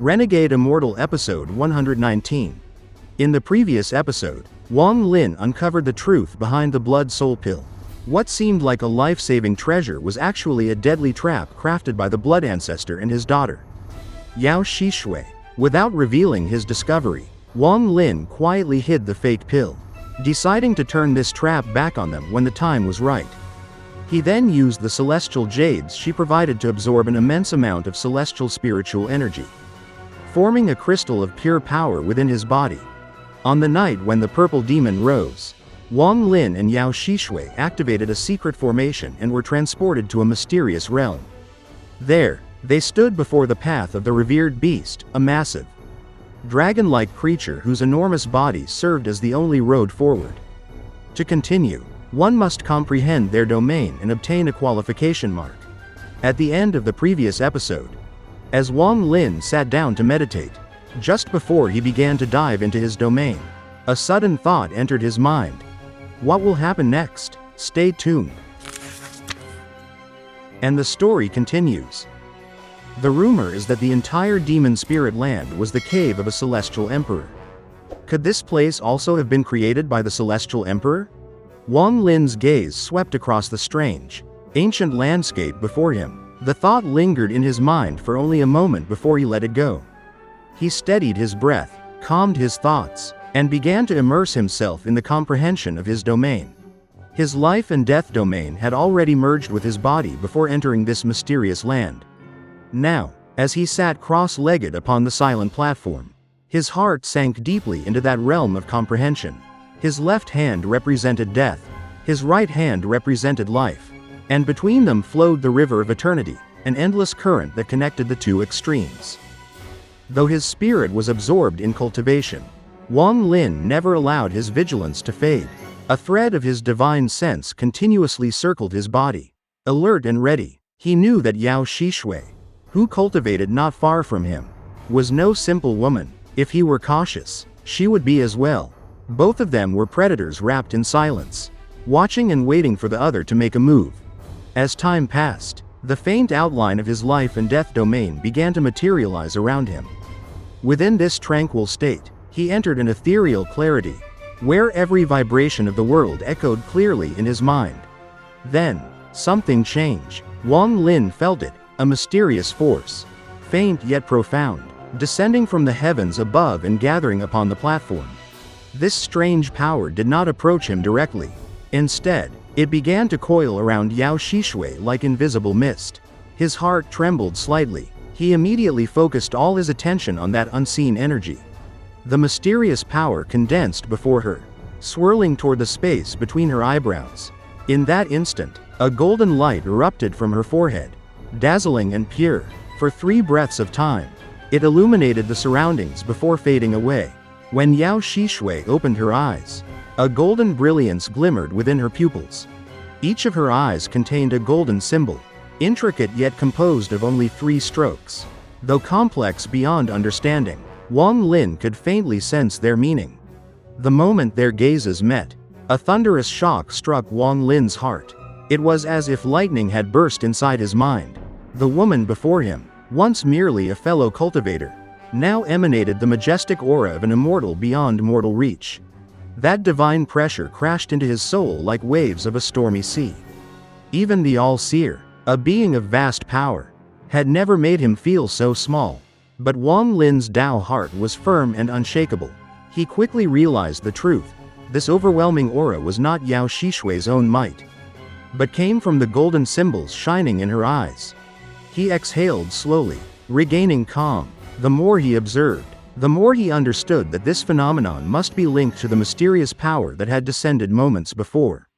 Renegade Immortal Episode 119. In the previous episode, Wang Lin uncovered the truth behind the Blood Soul Pill. What seemed like a life-saving treasure was actually a deadly trap crafted by the Blood Ancestor and his daughter, Yao Xixue. Without revealing his discovery, Wang Lin quietly hid the fake pill, deciding to turn this trap back on them when the time was right. He then used the celestial jades she provided to absorb an immense amount of celestial spiritual energy, forming a crystal of pure power within his body. On the night when the purple demon rose, Wang Lin and Yao Xixue activated a secret formation and were transported to a mysterious realm. There, they stood before the path of the Revered Beast, a massive, dragon-like creature whose enormous body served as the only road forward. To continue, one must comprehend their domain and obtain a qualification mark. At the end of the previous episode, as Wang Lin sat down to meditate, just before he began to dive into his domain, a sudden thought entered his mind. What will happen next? Stay tuned. And the story continues. The rumor is that the entire demon spirit land was the cave of a celestial emperor. Could this place also have been created by the celestial emperor? Wang Lin's gaze swept across the strange, ancient landscape before him. The thought lingered in his mind for only a moment before he let it go. He steadied his breath, calmed his thoughts, and began to immerse himself in the comprehension of his domain. His life and death domain had already merged with his body before entering this mysterious land. Now, as he sat cross-legged upon the silent platform, his heart sank deeply into that realm of comprehension. His left hand represented death, his right hand represented life, and between them flowed the river of eternity, an endless current that connected the two extremes. Though his spirit was absorbed in cultivation, Wang Lin never allowed his vigilance to fade. A thread of his divine sense continuously circled his body. Alert and ready, he knew that Yao Xixue, who cultivated not far from him, was no simple woman. If he were cautious, she would be as well. Both of them were predators wrapped in silence, watching and waiting for the other to make a move. As time passed, the faint outline of his life and death domain began to materialize around him. Within this tranquil state, he entered an ethereal clarity, where every vibration of the world echoed clearly in his mind. Then, something changed. Wang Lin felt it, a mysterious force, faint yet profound, descending from the heavens above and gathering upon the platform. This strange power did not approach him directly. Instead, it began to coil around Yao Xixue like invisible mist. His heart trembled slightly. He immediately focused all his attention on that unseen energy. The mysterious power condensed before her, swirling toward the space between her eyebrows. In that instant, a golden light erupted from her forehead, dazzling and pure. For 3 breaths of time, it illuminated the surroundings before fading away. When Yao Xixue opened her eyes, a golden brilliance glimmered within her pupils. Each of her eyes contained a golden symbol, intricate yet composed of only 3 strokes. Though complex beyond understanding, Wang Lin could faintly sense their meaning. The moment their gazes met, a thunderous shock struck Wang Lin's heart. It was as if lightning had burst inside his mind. The woman before him, once merely a fellow cultivator, now emanated the majestic aura of an immortal beyond mortal reach. That divine pressure crashed into his soul like waves of a stormy sea. Even the All-Seer, a being of vast power, had never made him feel so small. But Wang Lin's Tao heart was firm and unshakable. He quickly realized the truth. This overwhelming aura was not Yao Xixue's own might, but came from the golden symbols shining in her eyes. He exhaled slowly, regaining calm. The more he observed, the more he understood that this phenomenon must be linked to the mysterious power that had descended moments before.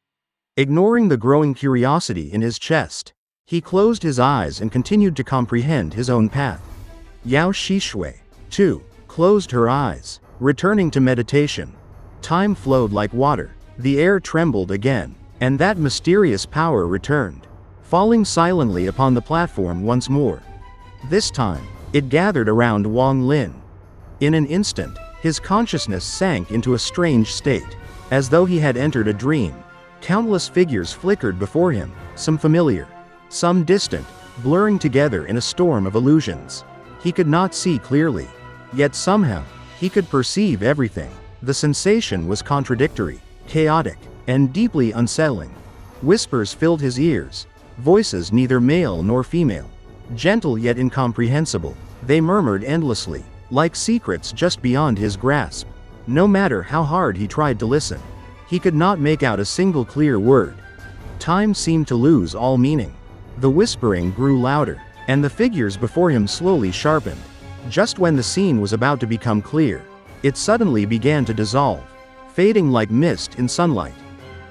Ignoring the growing curiosity in his chest, he closed his eyes and continued to comprehend his own path. Yao Xixue, too, closed her eyes, returning to meditation. Time flowed like water, the air trembled again, and that mysterious power returned, falling silently upon the platform once more. This time, it gathered around Wang Lin. In an instant, his consciousness sank into a strange state, as though he had entered a dream. Countless figures flickered before him, some familiar, some distant, blurring together in a storm of illusions. He could not see clearly. Yet somehow, he could perceive everything. The sensation was contradictory, chaotic, and deeply unsettling. Whispers filled his ears, voices neither male nor female. Gentle yet incomprehensible, they murmured endlessly, like secrets just beyond his grasp. No matter how hard he tried to listen, he could not make out a single clear word. Time seemed to lose all meaning. The whispering grew louder, and the figures before him slowly sharpened. Just when the scene was about to become clear, it suddenly began to dissolve, fading like mist in sunlight.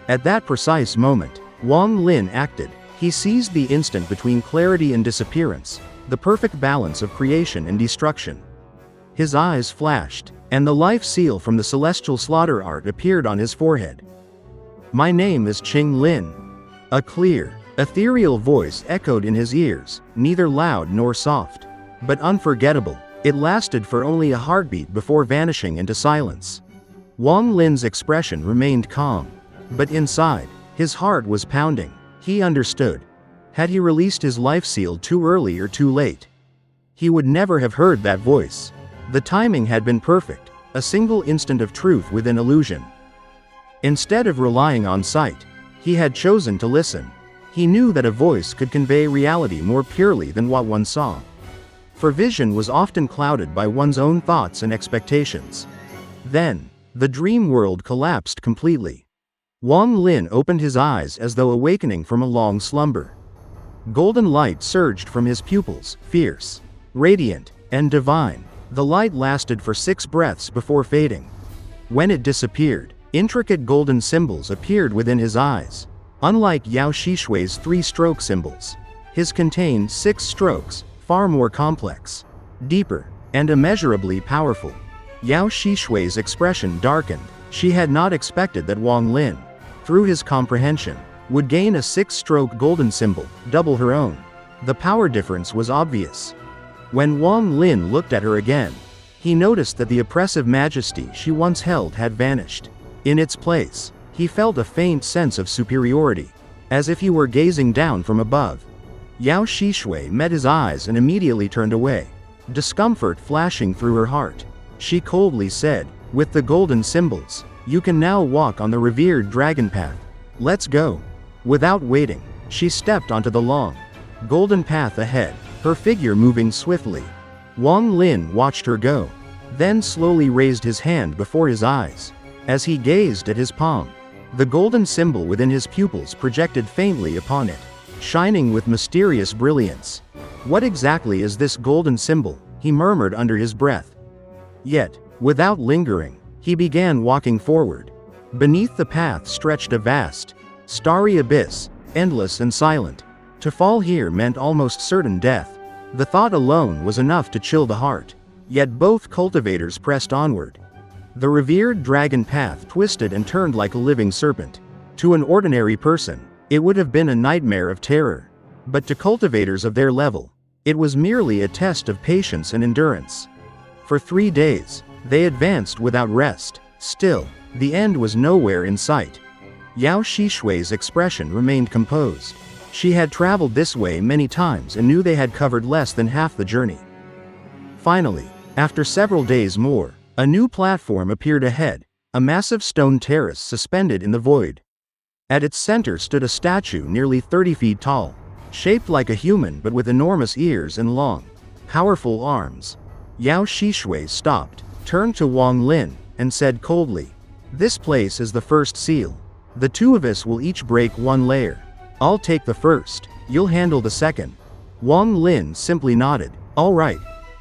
At that precise moment, Wang Lin acted. He seized the instant between clarity and disappearance, the perfect balance of creation and destruction. His eyes flashed, and the life seal from the celestial slaughter art appeared on his forehead. "My name is Qing Lin." A clear, ethereal voice echoed in his ears, neither loud nor soft, but unforgettable. It lasted for only a heartbeat before vanishing into silence. Wang Lin's expression remained calm, but inside, his heart was pounding. He understood. Had he released his life seal too early or too late, he would never have heard that voice. The timing had been perfect, a single instant of truth within illusion. Instead of relying on sight, he had chosen to listen. He knew that a voice could convey reality more purely than what one saw. For vision was often clouded by one's own thoughts and expectations. Then, the dream world collapsed completely. Wang Lin opened his eyes as though awakening from a long slumber. Golden light surged from his pupils, fierce, radiant, and divine. The light lasted for 6 breaths before fading. When it disappeared, intricate golden symbols appeared within his eyes. Unlike Yao Xixue's 3-stroke symbols, his contained 6 strokes, far more complex, deeper, and immeasurably powerful. Yao Xixue's expression darkened. She had not expected that Wang Lin, through his comprehension, would gain a 6-stroke golden symbol, double her own. The power difference was obvious. When Wang Lin looked at her again, he noticed that the oppressive majesty she once held had vanished. In its place, he felt a faint sense of superiority, as if he were gazing down from above. Yao Xixue met his eyes and immediately turned away, discomfort flashing through her heart. She coldly said, "With the golden symbols, you can now walk on the revered dragon path. Let's go." Without waiting, she stepped onto the long, golden path ahead, her figure moving swiftly. Wang Lin watched her go, then slowly raised his hand before his eyes. As he gazed at his palm, the golden symbol within his pupils projected faintly upon it, shining with mysterious brilliance. "What exactly is this golden symbol?" he murmured under his breath. Yet, without lingering, he began walking forward. Beneath the path stretched a vast, starry abyss, endless and silent. To fall here meant almost certain death. The thought alone was enough to chill the heart. Yet both cultivators pressed onward. The revered dragon path twisted and turned like a living serpent. To an ordinary person, it would have been a nightmare of terror. But to cultivators of their level, it was merely a test of patience and endurance. For 3 days, they advanced without rest. Still, the end was nowhere in sight. Yao Xixue's expression remained composed. She had traveled this way many times and knew they had covered less than half the journey. Finally, after several days more, a new platform appeared ahead, a massive stone terrace suspended in the void. At its center stood a statue nearly 30 feet tall, shaped like a human but with enormous ears and long, powerful arms. Yao Xixue stopped, turned to Wang Lin, and said coldly, "This place is the first seal. The 2 of us will each break 1 layer. I'll take the first, you'll handle the second." Wang Lin simply nodded, "All right."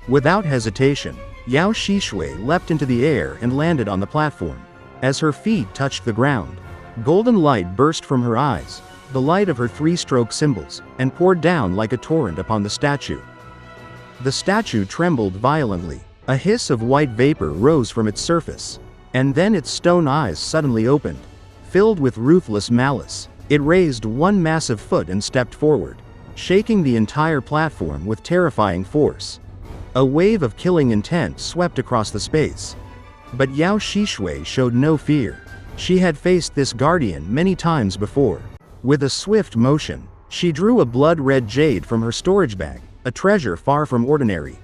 Without hesitation, Yao Xixue leapt into the air and landed on the platform. As her feet touched the ground, golden light burst from her eyes, the light of her 3-stroke symbols, and poured down like a torrent upon the statue. The statue trembled violently. A hiss of white vapor rose from its surface, and then its stone eyes suddenly opened, filled with ruthless malice. It raised 1 massive foot and stepped forward, shaking the entire platform with terrifying force. A wave of killing intent swept across the space. But Yao Xixue showed no fear. She had faced this guardian many times before. With a swift motion, she drew a blood-red jade from her storage bag, a treasure far from ordinary.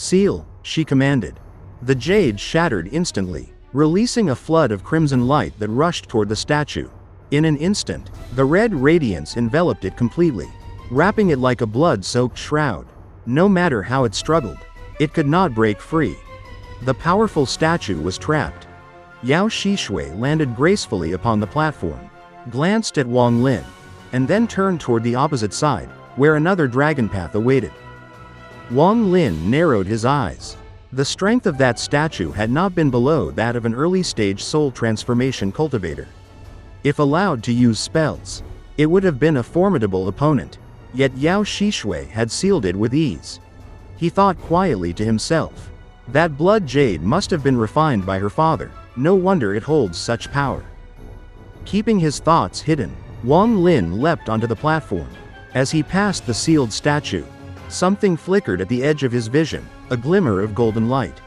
"Seal," she commanded. The jade shattered instantly, releasing a flood of crimson light that rushed toward the statue. In an instant, the red radiance enveloped it completely, wrapping it like a blood-soaked shroud. No matter how it struggled, it could not break free. The powerful statue was trapped. Yao Xixue landed gracefully upon the platform, glanced at Wang Lin, and then turned toward the opposite side, where another dragon path awaited. Wang Lin narrowed his eyes. The strength of that statue had not been below that of an early-stage soul transformation cultivator. If allowed to use spells, it would have been a formidable opponent, yet Yao Xixue had sealed it with ease. He thought quietly to himself, "That blood jade must have been refined by her father, no wonder it holds such power." Keeping his thoughts hidden, Wang Lin leapt onto the platform. As he passed the sealed statue, something flickered at the edge of his vision, a glimmer of golden light.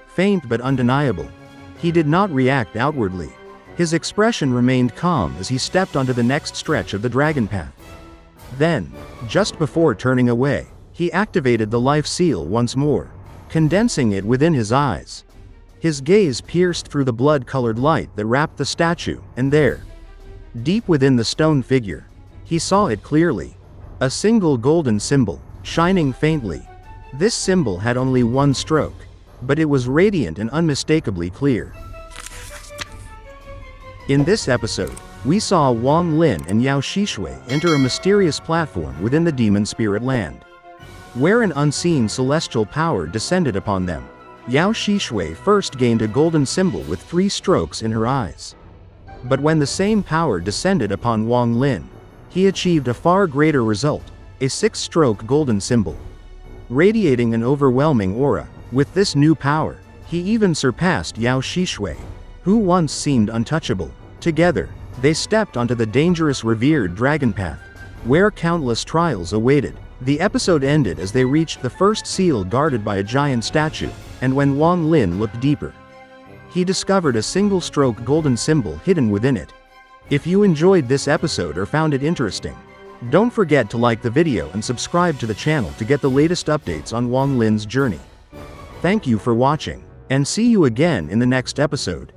Faint but undeniable. He did not react outwardly. His expression remained calm as he stepped onto the next stretch of the dragon path. Then, just before turning away, he activated the life seal once more, condensing it within his eyes. His gaze pierced through the blood-colored light that wrapped the statue, and there, deep within the stone figure, he saw it clearly. A single golden symbol, shining faintly. This symbol had only one stroke, but it was radiant and unmistakably clear. In this episode, we saw Wang Lin and Yao Xixue enter a mysterious platform within the demon spirit land, where an unseen celestial power descended upon them. Yao Xixue first gained a golden symbol with 3 strokes in her eyes. But when the same power descended upon Wang Lin, he achieved a far greater result, a 6-stroke golden symbol, radiating an overwhelming aura. With this new power, he even surpassed Yao Xixue, who once seemed untouchable. Together, they stepped onto the dangerous revered dragon path, where countless trials awaited. The episode ended as they reached the first seal guarded by a giant statue, and when Wang Lin looked deeper, he discovered a single-stroke golden symbol hidden within it. If you enjoyed this episode or found it interesting, don't forget to like the video and subscribe to the channel to get the latest updates on Wang Lin's journey. Thank you for watching, and see you again in the next episode.